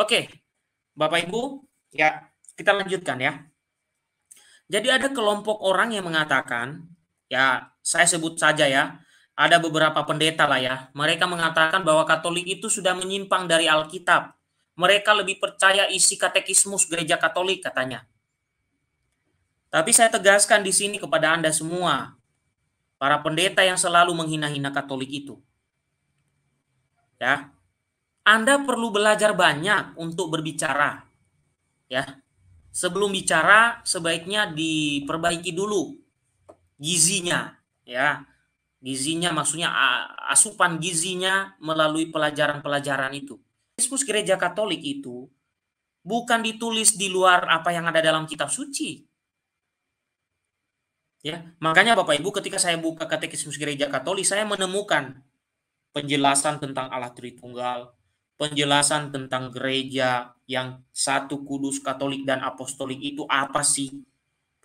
Oke, Bapak Ibu, ya kita lanjutkan ya. Jadi ada kelompok orang yang mengatakan, ya saya sebut saja ya, ada beberapa pendeta lah ya, mereka mengatakan bahwa Katolik itu sudah menyimpang dari Alkitab. Mereka lebih percaya isi katekismus gereja Katolik katanya. Tapi saya tegaskan di sini kepada Anda semua, para pendeta yang selalu menghina-hina Katolik itu. Ya, Anda perlu belajar banyak untuk berbicara. Ya, sebelum bicara sebaiknya diperbaiki dulu gizinya, ya. Gizinya maksudnya asupan gizinya melalui pelajaran-pelajaran itu. Katekismus Gereja Katolik itu bukan ditulis di luar apa yang ada dalam kitab suci. Ya, makanya Bapak Ibu ketika saya buka Katekismus Gereja Katolik saya menemukan penjelasan tentang Allah Tritunggal, penjelasan tentang gereja yang satu, kudus, katolik dan apostolik itu apa sih?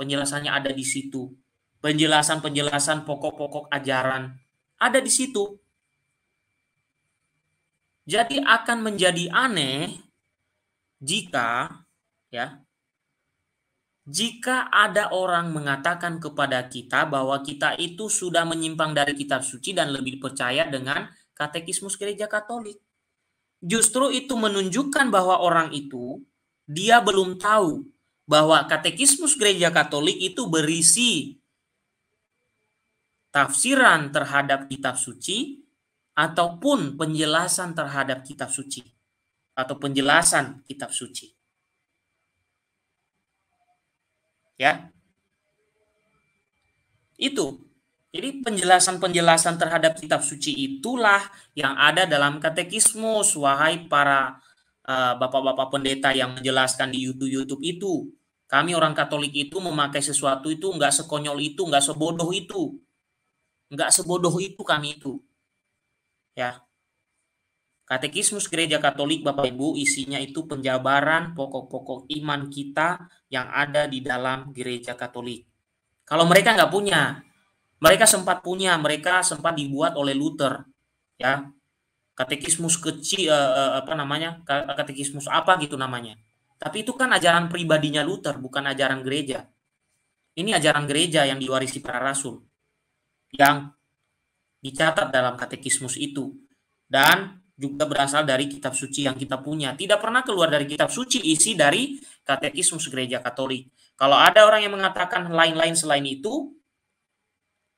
Penjelasannya ada di situ. Penjelasan-penjelasan pokok-pokok ajaran ada di situ. Jadi akan menjadi aneh jika ya, jika ada orang mengatakan kepada kita bahwa kita itu sudah menyimpang dari kitab suci dan lebih percaya dengan katekismus gereja Katolik. Justru itu menunjukkan bahwa orang itu dia belum tahu bahwa katekismus gereja Katolik itu berisi tafsiran terhadap kitab suci ataupun penjelasan terhadap kitab suci atau penjelasan kitab suci. Ya. Itu. Jadi penjelasan-penjelasan terhadap kitab suci itulah yang ada dalam katekismus, wahai para bapak-bapak pendeta yang menjelaskan di YouTube itu. Kami orang Katolik itu memakai sesuatu itu nggak sekonyol itu, nggak sebodoh itu. Nggak sebodoh itu kami itu. Ya. Katekismus Gereja Katolik Bapak Ibu isinya itu penjabaran pokok-pokok iman kita yang ada di dalam Gereja Katolik. Kalau mereka nggak punya, mereka sempat dibuat oleh Luther, ya. Katekismus kecil apa namanya? Katekismus apa gitu namanya. Tapi itu kan ajaran pribadinya Luther, bukan ajaran gereja. Ini ajaran gereja yang diwarisi para rasul yang dicatat dalam katekismus itu dan juga berasal dari kitab suci yang kita punya. Tidak pernah keluar dari kitab suci isi dari katekismus gereja Katolik. Kalau ada orang yang mengatakan lain-lain selain itu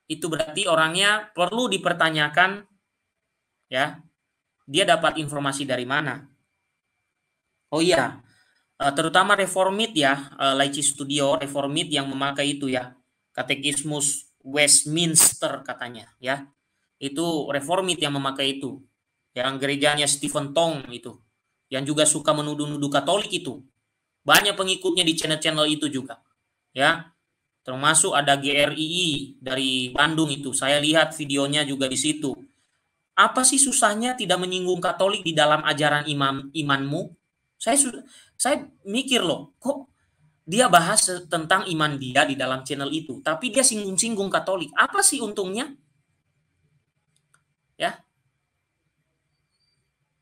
berarti orangnya perlu dipertanyakan, ya, dia dapat informasi dari mana. Oh iya, terutama Reformit ya, Laity Studio Reformit yang memakai itu ya, katekismus Westminster katanya ya, itu Reformit yang memakai itu, yang gerejanya Stephen Tong itu, yang juga suka menuduh-nuduh Katolik itu, banyak pengikutnya di channel-channel itu juga, ya. Termasuk ada GRII dari Bandung itu. Saya lihat videonya juga di situ. Apa sih susahnya tidak menyinggung Katolik di dalam ajaran imanmu? Saya mikir loh, kok dia bahas tentang iman dia di dalam channel itu, tapi dia singgung-singgung Katolik. Apa sih untungnya? Ya,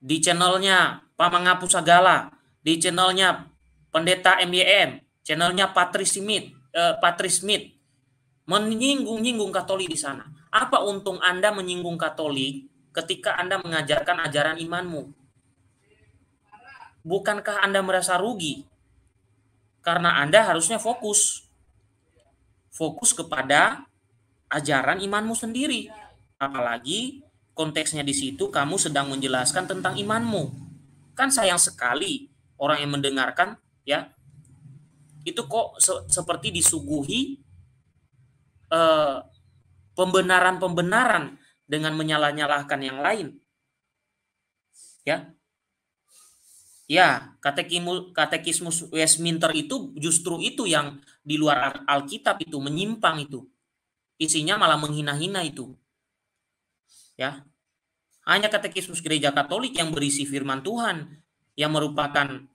di channelnya Pak Mengapu Sagala, di channelnya Pendeta MYM, channelnya Patrice Smith, menyinggung-nyinggung Katolik di sana. Apa untung Anda menyinggung Katolik ketika Anda mengajarkan ajaran imanmu? Bukankah Anda merasa rugi? Karena Anda harusnya fokus kepada ajaran imanmu sendiri. Apalagi konteksnya di situ kamu sedang menjelaskan tentang imanmu. Kan sayang sekali orang yang mendengarkan ya itu kok seperti disuguhi pembenaran-pembenaran dengan menyalah-nyalahkan yang lain. Ya. Ya, katekismus Westminster itu justru itu yang di luar Alkitab itu menyimpang itu. Isinya malah menghina-hina itu. Ya. Hanya katekismus gereja Katolik yang berisi firman Tuhan yang merupakan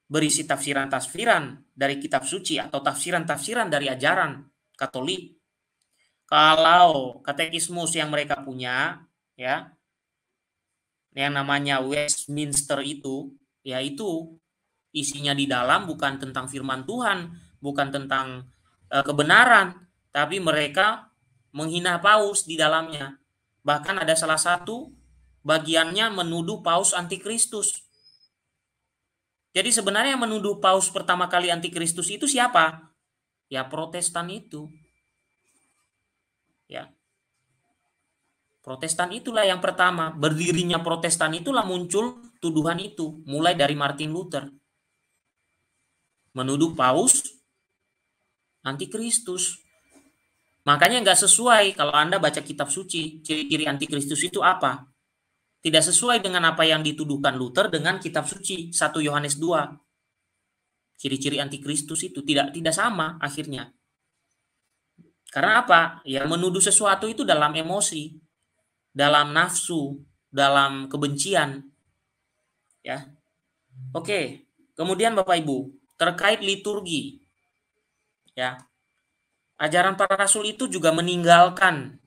berisi tafsiran-tafsiran dari kitab suci atau tafsiran-tafsiran dari ajaran Katolik. Kalau katekismus yang mereka punya ya yang namanya Westminster itu yaitu isinya di dalam bukan tentang firman Tuhan, bukan tentang kebenaran, tapi mereka menghina Paus di dalamnya. Bahkan ada salah satu bagiannya menuduh Paus antikristus. Jadi sebenarnya yang menuduh Paus pertama kali antikristus itu siapa? Ya Protestan itu. Ya. Protestan itulah yang pertama. Berdirinya Protestan itulah muncul tuduhan itu, mulai dari Martin Luther. Menuduh Paus antikristus. Makanya nggak sesuai kalau Anda baca kitab suci, ciri-ciri antikristus itu apa? Tidak sesuai dengan apa yang dituduhkan Luther dengan kitab suci 1 Yohanes 2. Ciri-ciri antikristus itu tidak sama akhirnya. Karena apa? Ya menuduh sesuatu itu dalam emosi, dalam nafsu, dalam kebencian. Ya. Oke. Kemudian Bapak Ibu, terkait liturgi. Ya. Ajaran para rasul itu juga meninggalkan,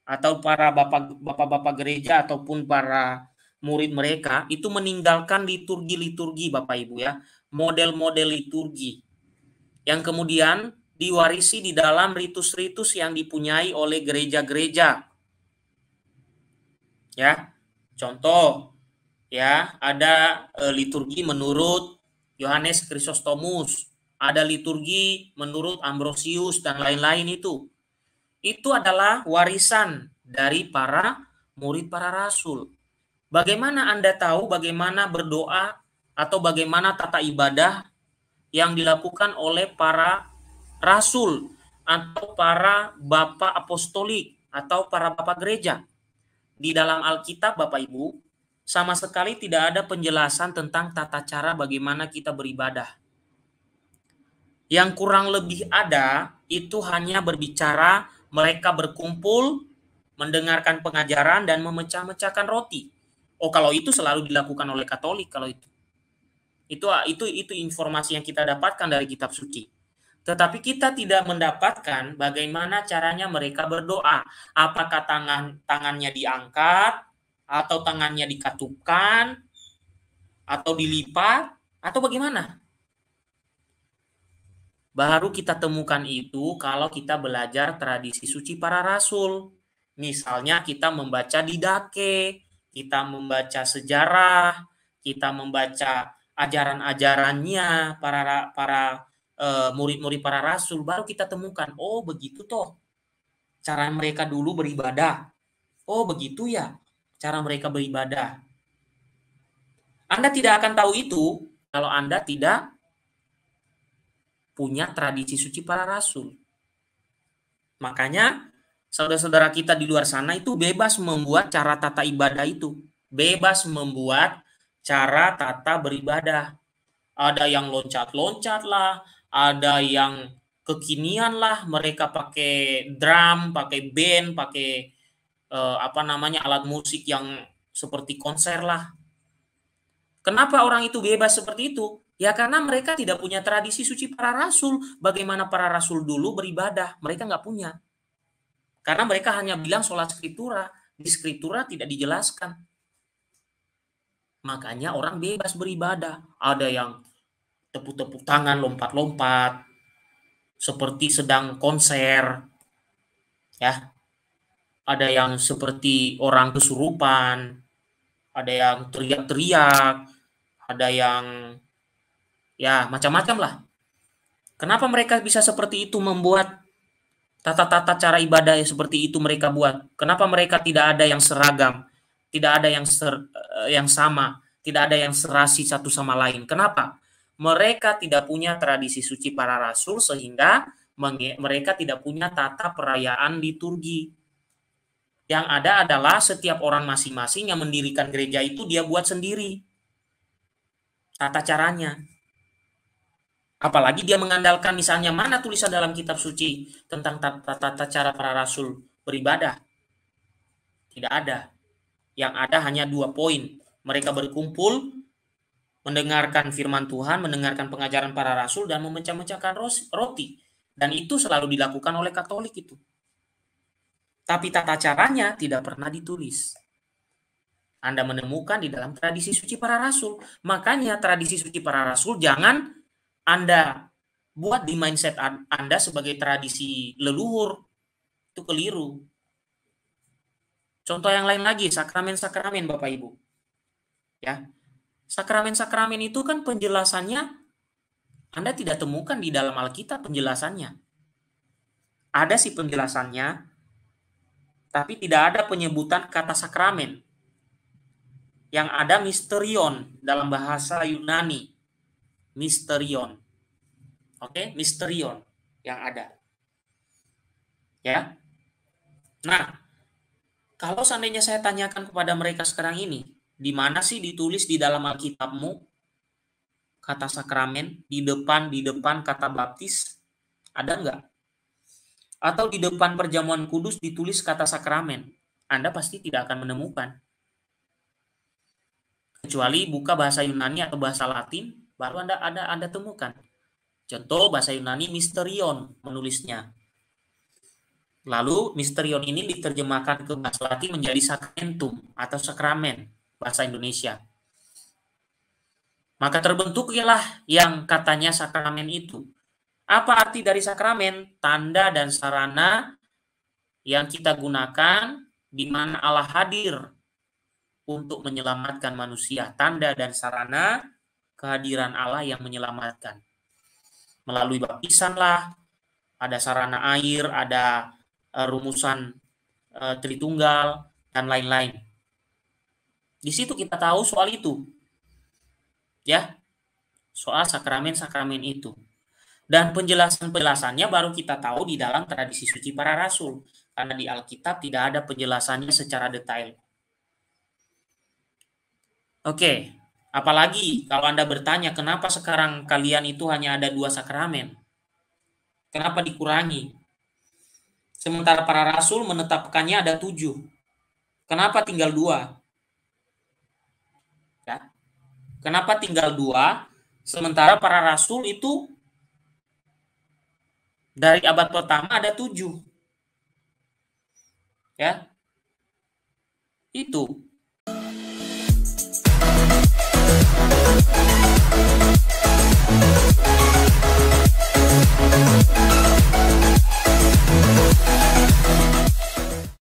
atau para bapak-bapak gereja ataupun para murid mereka itu meninggalkan liturgi-liturgi Bapak Ibu ya, model-model liturgi yang kemudian diwarisi di dalam ritus-ritus yang dipunyai oleh gereja-gereja. Ya. Contoh ya, ada liturgi menurut Yohanes Chrysostomus, ada liturgi menurut Ambrosius dan lain-lain itu. Itu adalah warisan dari para murid para rasul. Bagaimana Anda tahu bagaimana berdoa atau bagaimana tata ibadah yang dilakukan oleh para rasul atau para bapak apostolik atau para bapak gereja? Di dalam Alkitab Bapak Ibu, sama sekali tidak ada penjelasan tentang tata cara bagaimana kita beribadah. Yang kurang lebih ada itu hanya berbicara mereka berkumpul, mendengarkan pengajaran dan memecah-mecahkan roti. Oh, kalau itu selalu dilakukan oleh Katolik kalau itu. Itu informasi yang kita dapatkan dari kitab suci. Tetapi kita tidak mendapatkan bagaimana caranya mereka berdoa. Apakah tangannya diangkat atau tangannya dikatupkan atau dilipat atau bagaimana? Baru kita temukan itu kalau kita belajar tradisi suci para rasul. Misalnya kita membaca Didache, kita membaca sejarah, kita membaca ajaran-ajarannya para murid-murid para rasul, baru kita temukan, oh begitu toh cara mereka dulu beribadah. Oh begitu ya cara mereka beribadah. Anda tidak akan tahu itu kalau Anda tidak punya tradisi suci para rasul. Makanya saudara-saudara kita di luar sana itu bebas membuat cara tata ibadah itu. Bebas membuat cara tata beribadah. Ada yang loncat-loncat lah, ada yang kekinian lah, mereka pakai drum, pakai band, pakai alat musik yang seperti konser lah. Kenapa orang itu bebas seperti itu? Ya karena mereka tidak punya tradisi suci para rasul. Bagaimana para rasul dulu beribadah? Mereka nggak punya. Karena mereka hanya bilang sholat skriptura. Di skriptura tidak dijelaskan. Makanya orang bebas beribadah. Ada yang tepuk-tepuk tangan, lompat-lompat. Seperti sedang konser. Ya. Ada yang seperti orang kesurupan. Ada yang teriak-teriak. Ada yang ya macam-macam lah. Kenapa mereka bisa seperti itu membuat tata-tata cara ibadah seperti itu mereka buat? Kenapa mereka tidak ada yang seragam, tidak ada yang sama, tidak ada yang serasi satu sama lain? Kenapa? Mereka tidak punya tradisi suci para rasul sehingga mereka tidak punya tata perayaan liturgi. Yang ada adalah setiap orang masing-masing yang mendirikan gereja itu dia buat sendiri tata caranya. Apalagi dia mengandalkan misalnya mana tulisan dalam kitab suci tentang tata cara para rasul beribadah. Tidak ada. Yang ada hanya 2 poin. Mereka berkumpul, mendengarkan firman Tuhan, mendengarkan pengajaran para rasul, dan memecah-mecahkan roti. Dan itu selalu dilakukan oleh Katolik itu. Tapi tata caranya tidak pernah ditulis. Anda menemukan di dalam tradisi suci para rasul. Makanya tradisi suci para rasul jangan Anda buat di mindset Anda sebagai tradisi leluhur. Itu keliru. Contoh yang lain lagi, sakramen-sakramen Bapak Ibu. Ya. Sakramen-sakramen itu kan penjelasannya Anda tidak temukan di dalam Alkitab penjelasannya. Ada sih penjelasannya, tapi tidak ada penyebutan kata sakramen. Yang ada misterion dalam bahasa Yunani. Misterion. Oke, misterion yang ada. Ya. Nah, kalau seandainya saya tanyakan kepada mereka sekarang ini, di mana sih ditulis di dalam Alkitabmu kata sakramen, di depan kata baptis? Ada enggak? Atau di depan perjamuan kudus ditulis kata sakramen? Anda pasti tidak akan menemukan. Kecuali buka bahasa Yunani atau bahasa Latin, baru Anda temukan. Contoh bahasa Yunani misterion menulisnya. Lalu misterion ini diterjemahkan ke bahasa Latin menjadi sacramentum atau sakramen bahasa Indonesia. Maka terbentuklah yang katanya sakramen itu. Apa arti dari sakramen? Tanda dan sarana yang kita gunakan di mana Allah hadir untuk menyelamatkan manusia. Tanda dan sarana kehadiran Allah yang menyelamatkan. Melalui baptisan lah, ada sarana air, ada rumusan Tritunggal, dan lain-lain. Di situ kita tahu soal itu. Ya, soal sakramen-sakramen itu. Dan penjelasan-penjelasannya baru kita tahu di dalam tradisi suci para rasul. Karena di Alkitab tidak ada penjelasannya secara detail. Oke, apalagi kalau Anda bertanya kenapa sekarang kalian itu hanya ada 2 sakramen? Kenapa dikurangi? Sementara para rasul menetapkannya ada 7. Kenapa tinggal 2? Ya. Kenapa tinggal 2? Sementara para rasul itu dari abad pertama ada 7. Ya. Itu.